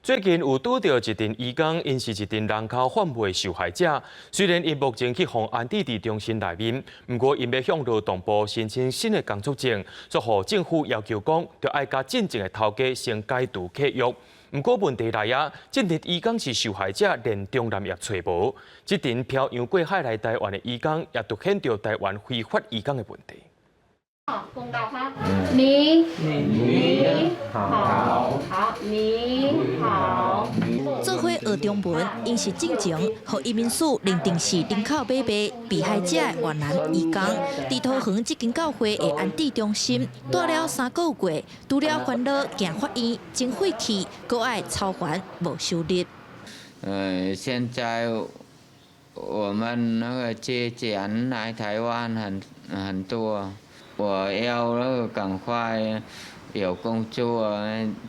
最近有拄到一阵渔港，因是一阵人口贩卖受害者。虽然因目前去互安置伫中心内面，不过因要向劳动部申请新的工作证，所互政府要求讲，就要甲进前的头家先解除契约。不过问题来啊，这阵渔港是受害者，连中南也找无。这阵漂洋过海来台湾的渔港，也凸显着台湾非法渔港的问题。好，公道哈，你好，你好。做伙学中文，因是正常，互移民署认定是人口买卖被害者的越南移工。伫桃园这间教会的安置中心待了3个月，除了烦恼行法院真费气，搁爱操还无收入。现在我们那个借钱来台湾很多。 我要那个赶快有工作，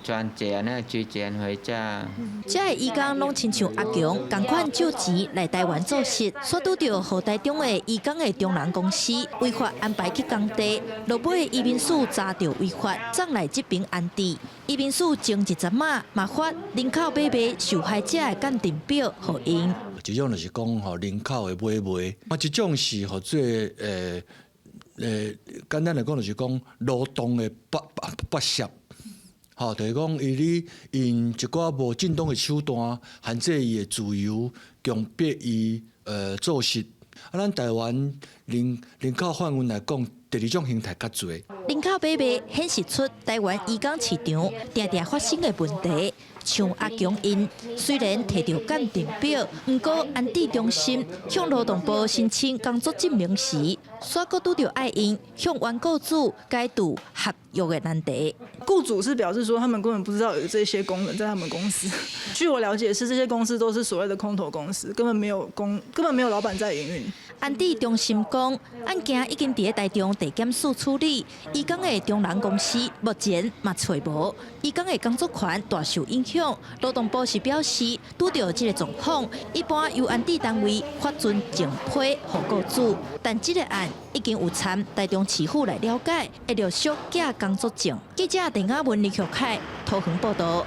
赚钱呢，寄钱回家。这个移工拢亲像阿强，同款借钱来台湾做事，却拄到后台中的移工的中人公司违法安排去工地，落尾移民署查到违法，送来这边安置。移民署前一阵嘛发人口买卖受害者的鉴定表互因。一种就是讲吼人口的买卖，一种是或做简单来讲就是讲劳动的剥削，吼，就是讲伊用一寡无正当的手段限制伊的自由，强迫伊做事。啊，咱台湾人口范围来讲，第二种形态较侪。人口买卖显示出台湾移工市场常常发生的问题。像阿强因，虽然摕到鉴定表，不过安置中心向劳动部申请工作证明时，却阁拄到爱因向原雇主解除合约的难题。雇主是表示说，他们根本不知道有这些工人在他们公司。据我了解，是这些公司都是所谓的空头公司，根本没有老板在营运。安置中心讲，案件已经伫台中地检署处理，移工的中人公司目前嘛找无，移工的工作权大受影响。劳动部是表示，拄到这个状况，一般由安置单位发准证批予雇主，但这个案已经有参台中市府来了解，会陆续寄工作证。记者陈雅文、李巧凯，桃园报道。